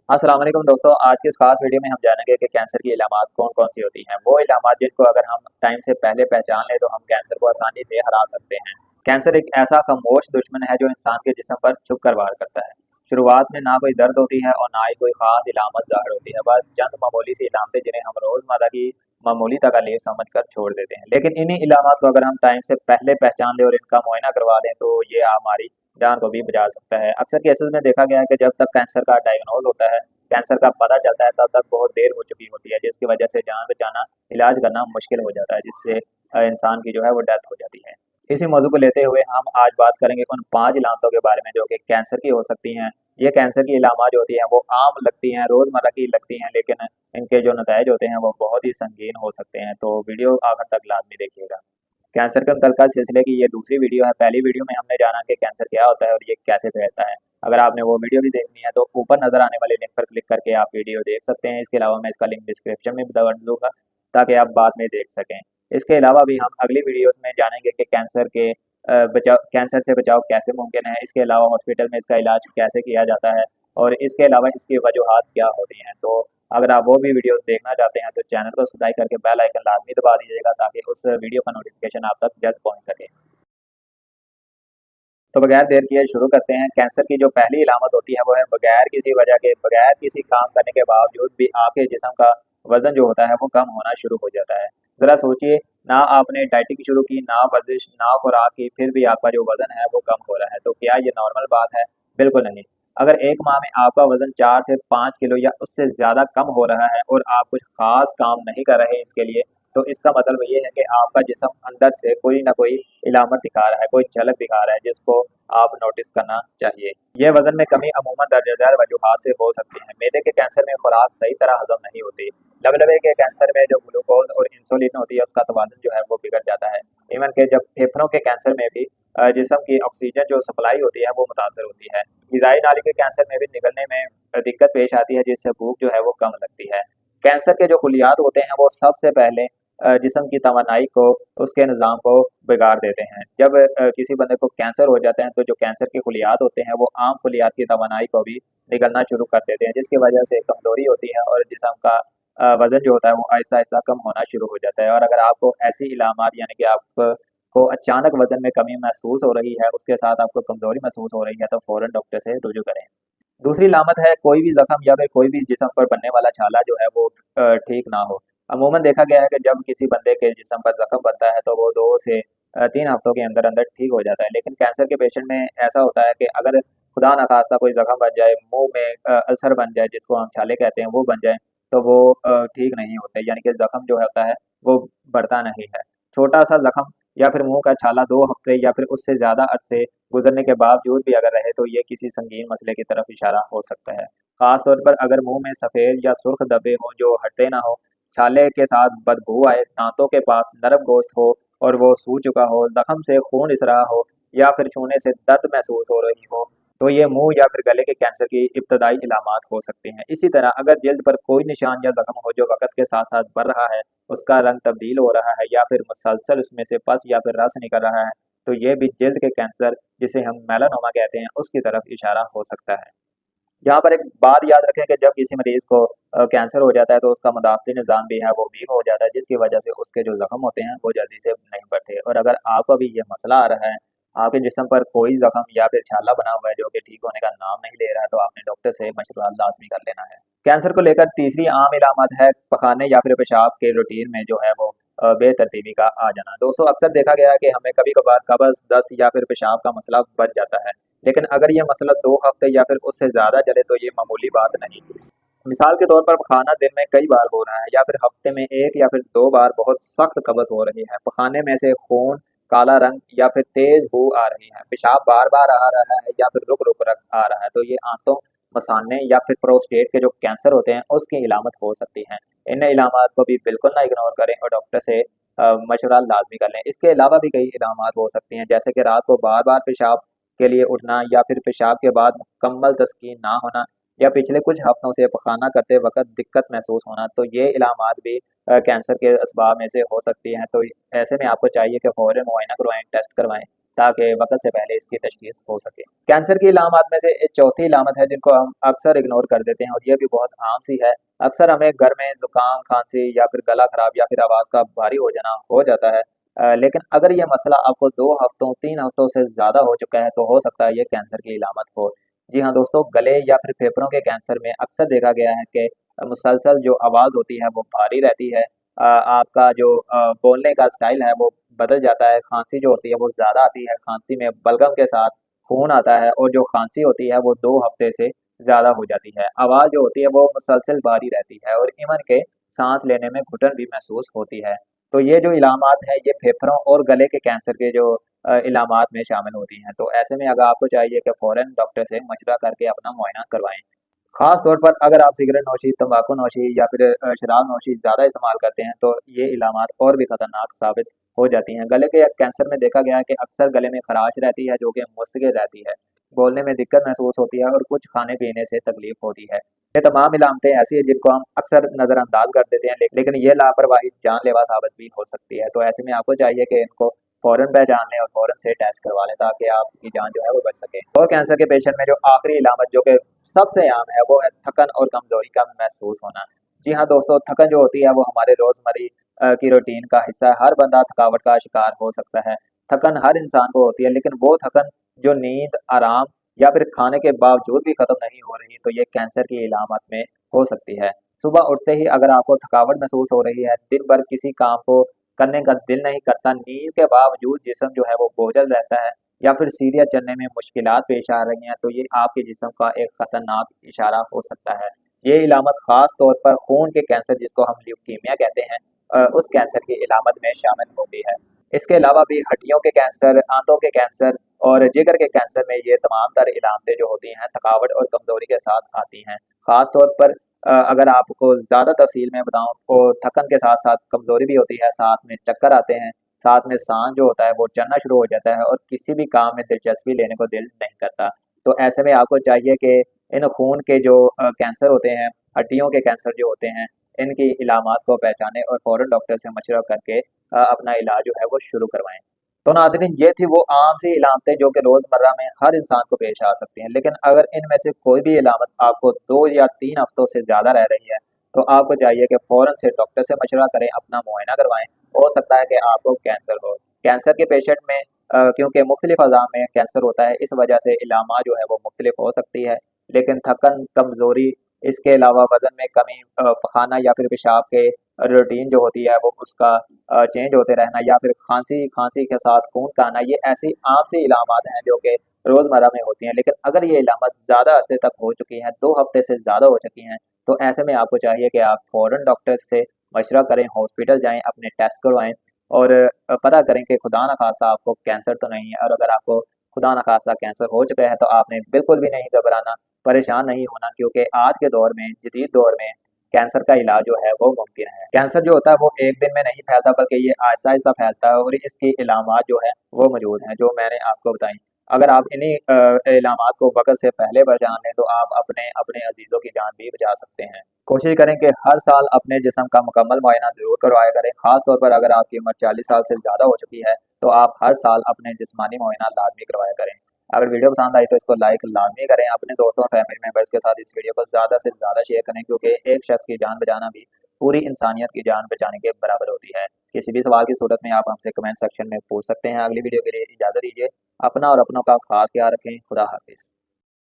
अस्सलाम वालेकुम दोस्तों, आज की इस खास वीडियो में हम जानेंगे कि कैंसर की इलामात कौन-कौन सी होती हैं। वो इलामात जिनको अगर हम टाइम से पहले पहचान लें तो हम कैंसर को आसानी से हरा सकते हैं। कैंसर एक ऐसा खामोश दुश्मन है जो इंसान के जिस्म पर छुप कर वार करता है। शुरुआत में ना कोई दर्द होती है और ना ही कोई खास इलामत ज़ाहिर होती है, बस चंद मामूली सी इलामतें जिन्हें हम रोज़मर्रा की मामूली तकलीफ समझकर छोड़ देते हैं। लेकिन इन्हीं इलामात को अगर हम टाइम से पहले पहचान लें और इनका मुआयना करवा लें तो ये हमारी जान को भी बचा सकता है। अक्सर केसेज़ में देखा गया है कि जब तक कैंसर का डायग्नोज होता है, कैंसर का पता चलता है, तब तक बहुत देर हो चुकी होती है, जिसकी वजह से जान बचाना, इलाज करना मुश्किल हो जाता है, जिससे इंसान की जो है वो डेथ हो जाती है। इसी मौजू को लेते हुए हम आज बात करेंगे उन 5 इलामतों के बारे में जो कि कैंसर की हो सकती हैं। ये कैंसर की इलामात जो होती हैं वो आम लगती हैं, रोज़मर्रा की लगती हैं, लेकिन इनके जो नताइज होते हैं वो बहुत ही संगीन हो सकते हैं। तो वीडियो आखिर तक लाज़मी देखिएगा। कैंसर के मुतल्लिक़ सिलसिले की ये दूसरी वीडियो है। पहली वीडियो में हमने जाना कि कैंसर क्या होता है और ये कैसे फैलता है। अगर आपने वो वीडियो भी देखनी है तो ऊपर नज़र आने वाले लिंक पर क्लिक करके आप वीडियो देख सकते हैं। इसके अलावा मैं इसका लिंक डिस्क्रिप्शन में भी दबा दूँगा ताकि आप बाद में देख सकें। इसके अलावा भी हम अगली वीडियोज़ में जानेंगे कि कैंसर से बचाव कैसे मुमकिन है। इसके अलावा हॉस्पिटल में इसका इलाज कैसे किया जाता है और इसके अलावा इसकी वजूहात क्या होती हैं। तो अगर आप वो भी वीडियोस देखना चाहते हैं तो चैनल को सब्सक्राइब करके बेल आइकन लाजमी दबा दीजिएगा ताकि उस वीडियो का नोटिफिकेशन आप तक जल्द पहुंच सके। तो बगैर देर किए शुरू करते हैं। कैंसर की जो पहली इलामत होती है वो है बगैर किसी वजह के, बगैर किसी काम करने के बावजूद भी आपके जिस्म का वजन जो होता है वो कम होना शुरू हो जाता है। ज़रा सोचिए, ना आपने डाइटिंग शुरू की, ना वर्जिश, ना खुराक की, फिर भी आपका जो वजन है वो कम हो रहा है। तो क्या ये नॉर्मल बात है? बिल्कुल नहीं। अगर एक माह में आपका वजन 4 से 5 किलो या उससे ज़्यादा कम हो रहा है और आप कुछ खास काम नहीं कर रहे इसके लिए, तो इसका मतलब ये है कि आपका जिस्म अंदर से कोई ना कोई इलामत दिखा रहा है, कोई झलक दिखा रहा है जिसको आप नोटिस करना चाहिए। यह वजन में कमी अमूमन दर्ज झैल वजूहात से हो सकती है। मैदे के कैंसर में खुराक सही तरह हजम नहीं होती। लबलबे के कैंसर में जो ग्लूकोज और इंसुलिन होती है उसका तवाज़ुन जो है वो बिगड़ जाता है। इवन के जब फेफड़ों के कैंसर में भी जिस्म की ऑक्सीजन जो सप्लाई होती है वो मुतासर होती है। ग़िज़ाई नाली के कैंसर में भी निकलने में दिक्कत पेश आती है, जिससे भूख जो है वो कम लगती है। कैंसर के जो खुलियात होते हैं वो सबसे पहले जिस्म की तवानाई को, उसके निज़ाम को बिगाड़ देते हैं। जब किसी बंदे को कैंसर हो जाता है तो जो कैंसर के खुलियात होते हैं वो आम खुलियात की तवानाई को भी निगलना शुरू कर देते हैं, जिसकी वजह से कमज़ोरी होती है और जिस्म का वज़न जो होता है वो आहिस्ता-आहिस्ता कम होना शुरू हो जाता है। और अगर आपको ऐसी इलामात यानी कि आपको अचानक वज़न में कमी महसूस हो रही है, उसके साथ आपको कमज़ोरी महसूस हो रही है, तो फ़ौरन डॉक्टर से रुजू करें। दूसरी लामत है कोई भी ज़ख्म या फिर कोई भी जिस्म पर बनने वाला छाला जो है वो ठीक ना हो। अमूमन देखा गया है कि जब किसी बंदे के जिस्म पर ज़ख्म बनता है तो वो 2 से 3 हफ्तों के अंदर-अंदर ठीक हो जाता है। लेकिन कैंसर के पेशेंट में ऐसा होता है कि अगर खुदा न ख़ास्ता कोई ज़ख्म बन जाए, मुँह में अल्सर बन जाए जिसको हम छाले कहते हैं वो बन जाए, तो वो ठीक नहीं होते, यानी कि ज़ख्म जो होता है वो बढ़ता नहीं है। छोटा-सा ज़ख्म या फिर मुँह का छाला 2 हफ्ते या फिर उससे ज़्यादा अरसे गुजरने के बावजूद भी अगर रहे तो ये किसी संगीन मसले की तरफ इशारा हो सकता है। खास तौर पर अगर मुंह में सफ़ेद या सुर्ख धब्बे हों जो हटते ना हो, छाले के साथ बदबू आए, दांतों के पास नरम गोश्त हो और वो सूज चुका हो, जख्म से खून रिस रहा हो या फिर छूने से दर्द महसूस हो रही हो, तो ये मुंह या फिर गले के कैंसर की इब्तदाई इलामात हो सकती हैं। इसी तरह अगर जल्द पर कोई निशान या जख्म हो जो वक़्त के साथ साथ बढ़ रहा है, उसका रंग तब्दील हो रहा है या फिर मुसलसल उसमें से पस या फिर रस निकल रहा है, तो ये भी जल्द के कैंसर, जिसे हम मेलानोमा कहते हैं, उसकी तरफ इशारा हो सकता है। यहाँ पर एक बात याद रखें कि जब किसी मरीज़ को कैंसर हो जाता है तो उसका मदाफ़ती निज़ाम भी है वो वीक हो जाता है, जिसकी वजह से उसके जो ज़ख्म होते हैं वो जल्दी से नहीं बढ़ते। और अगर आपको भी ये मसला आ रहा है, आपके जिस्म पर कोई ज़ख्म या फिर छाला बना हुआ है जो कि ठीक होने का नाम नहीं ले रहा है, तो आपने डॉक्टर से मशवरा लाज़मी कर लेना है। कैंसर को लेकर तीसरी आम इलामत है पखाने या फिर पेशाब के रूटीन में जो है वो बेतरतीबी का आ जाना। दोस्तों अक्सर देखा गया है कि हमें कभी-कभार कब्ज़, दस्त या फिर पेशाब का मसला बन जाता है। लेकिन अगर ये मसला 2 हफ्ते या फिर उससे ज़्यादा चले तो ये मामूली बात नहीं। मिसाल के तौर पर पखाना दिन में कई बार हो रहा है या फिर हफ्ते में 1 या फिर 2 बार बहुत सख्त कब्ज़ हो रही है। पखाने में से खून, काला रंग या फिर तेज़ बू आ रही है। पेशाब बार-बार आ रहा है या फिर रुक-रुक आ रहा है, तो ये आंतों, मसाने या फिर प्रोस्टेट के जो कैंसर होते हैं उसकी इलामत हो सकती हैं। इन इलामात को भी बिल्कुल ना इग्नोर करें और डॉक्टर से मशवरा लाज़मी कर लें। इसके अलावा भी कई इलामात हो सकती हैं, जैसे कि रात को बार-बार पेशाब के लिए उठना या फिर पेशाब के बाद मुकम्मल तस्कीन ना होना या पिछले कुछ हफ्तों से पखाना करते वक़्त दिक्कत महसूस होना, तो ये इलामात भी कैंसर के असबाब में से हो सकती हैं। तो ऐसे में आपको चाहिए कि फ़ौरन मुआयना करवाएँ, टेस्ट करवाएँ ताकि वक्त से पहले इसकी तशखीस हो सके। कैंसर की इलामात में से एक चौथी इलामत है जिनको हम अक्सर इग्नोर कर देते हैं और ये भी बहुत आम सी है। अक्सर हमें घर में जुकाम, खांसी या फिर गला खराब या फिर आवाज़ का भारी हो जाना हो जाता है। लेकिन अगर ये मसला आपको 2 हफ्तों, 3 हफ्तों से ज़्यादा हो चुका है तो हो सकता है ये कैंसर की इलामत हो। जी हाँ दोस्तों, गले या फिर फेफड़ों के कैंसर में अक्सर देखा गया है कि मुसलसल जो आवाज़ होती है वो भारी रहती है। आपका जो बोलने का स्टाइल है वो बदल जाता है, खांसी जो होती है वो ज़्यादा आती है, खांसी में बलगम के साथ खून आता है और जो खांसी होती है वो 2 हफ्ते से ज़्यादा हो जाती है। आवाज़ जो होती है वो मुसलसल भारी रहती है और इवन के सांस लेने में घुटन भी महसूस होती है। तो ये जो इलामात है ये फेफड़ों और गले के कैंसर के जो इलामात में शामिल होती हैं। तो ऐसे में अगर आपको चाहिए कि फ़ौरन डॉक्टर से मशवरा करके अपना मुआयना करवाएं। खास तौर पर अगर आप सिगरेट नोशी, तंबाकू नोशी या फिर शराब नोशी ज़्यादा इस्तेमाल करते हैं तो ये इलामात और भी खतरनाक साबित हो जाती हैं। गले के कैंसर में देखा गया है कि अक्सर गले में खराश रहती है जो कि मुस्तकिल रहती है, बोलने में दिक्कत महसूस होती है और कुछ खाने पीने से तकलीफ होती है। ये तमाम इलामतें ऐसी हैं जिनको हम अक्सर नज़रअंदाज कर देते हैं, लेकिन ये लापरवाही जानलेवा साबित भी हो सकती है। तो ऐसे में आपको चाहिए कि इनको फ़ौरन पहचान लें और फ़ौरन से टेस्ट करवा लें ताकि आपकी जान जो है वो बच सके। और कैंसर के पेशेंट में जो आखिरी इलामत जो कि सबसे आम है वो है थकन और कमज़ोरी का महसूस होना। जी हाँ दोस्तों, थकन जो होती है वो हमारे रोज़मर्रा की रूटीन का हिस्सा है। हर बंदा थकावट का शिकार हो सकता है। थकन हर इंसान को होती है, लेकिन वो थकन जो नींद, आराम या फिर खाने के बावजूद भी खत्म नहीं हो रही तो ये कैंसर की इलामत में हो सकती है। सुबह उठते ही अगर आपको थकावट महसूस हो रही है, दिन भर किसी काम को करने का दिल नहीं करता, नींद के बावजूद जिस्म जो है वो बोझल रहता है या फिर सीढ़ियाँ चढ़ने में मुश्किलात पेश आ रही हैं, तो ये आपके जिस्म का एक खतरनाक इशारा हो सकता है। ये इलामत खास तौर पर खून के कैंसर जिसको हम ल्यूकीमिया कहते हैं उस कैंसर की इलामत में शामिल होती है। इसके अलावा भी हड्डियों के कैंसर, आंतों के कैंसर और जिगर के कैंसर में ये तमाम तर इलामतें जो होती हैं थकावट और कमज़ोरी के साथ आती हैं। ख़ास तौर पर अगर आपको ज़्यादा तफ़सील में बताऊँ तो थकन के साथ-साथ कमज़ोरी भी होती है, साथ में चक्कर आते हैं, साथ में साँस जो होता है वो चढ़ना शुरू हो जाता है और किसी भी काम में दिलचस्पी लेने को दिल नहीं करता। तो ऐसे में आपको चाहिए कि इन खून के जो कैंसर होते हैं, हड्डियों के कैंसर जो होते हैं, इनकी इलामात को पहचानें और फ़ौरन डॉक्टर से मशवरा करके अपना इलाज जो है वो शुरू करवाएँ। तो नाज़रीन, ये थी वो आम सी इलामतें जो कि रोज़मर्रा में हर इंसान को पेश आ सकती हैं। लेकिन अगर इनमें से कोई भी इलामत आपको 2 या 3 हफ्तों से ज़्यादा रह रही है, तो आपको चाहिए कि फ़ौरन से डॉक्टर से मशवरा करें, अपना मुआयना करवाएँ। हो सकता है कि आपको कैंसर हो। कैंसर के पेशेंट में क्योंकि मुख्तलिफ अज़ा में कैंसर होता है, इस वजह से इलामात जो है वो मुख्तलिफ हो सकती है। लेकिन थकन, कमज़ोरी, इसके अलावा वज़न में कमी, पखाना या फिर पेशाब के रूटीन जो होती है वो उसका चेंज होते रहना या फिर खांसी खांसी के साथ खून का आना, ये ऐसी आम सी इलामात हैं जो कि रोज़मर्रा में होती हैं। लेकिन अगर ये इलामत ज़्यादा अरसे तक हो चुकी हैं, 2 हफ्ते से ज़्यादा हो चुकी हैं, तो ऐसे में आपको चाहिए कि आप फ़ौरन डॉक्टर से मशवरा करें, हॉस्पिटल जाएँ, अपने टेस्ट करवाएँ और पता करें कि खुदा न ख़ास्ता आपको कैंसर तो नहीं है। और अगर आपको खुदा न ख़ास्ता कैंसर हो चुका है तो आपने बिल्कुल भी नहीं घबराना, परेशान नहीं होना, क्योंकि आज के दौर में, जदीद दौर में कैंसर का इलाज जो है वो मुमकिन है। कैंसर जो होता है वो एक दिन में नहीं फैलता बल्कि ये आहिस्ता-आहिस्ता फैलता है और इसकी इलामात जो है वो मौजूद हैं जो मैंने आपको बताई। अगर आप इन्हीं इलामात को वक़्त से पहले पहचान लें तो आप अपने अपने अज़ीज़ों की जान भी बचा सकते हैं। कोशिश करें कि हर साल अपने जिस्म का मुकम्मल मुआयना ज़रूर करवाया करें। ख़ास तौर पर अगर आपकी उम्र 40 साल से ज़्यादा हो चुकी है तो आप हर साल अपने जिस्मानी मुआयना लाज़मी करवाया करें। अगर वीडियो पसंद आई तो इसको लाइक लाज़मी करें। अपने दोस्तों और फैमिली मेंबर्स के साथ इस वीडियो को ज़्यादा से ज़्यादा शेयर करें क्योंकि एक शख्स की जान बचाना भी पूरी इंसानियत की जान बचाने के बराबर होती है। किसी भी सवाल की सूरत में आप हमसे कमेंट सेक्शन में पूछ सकते हैं। अगली वीडियो के लिए इजाज़त दीजिए। अपना और अपनों का ख़ास ख्याल रखें। खुदा हाफ़िज़।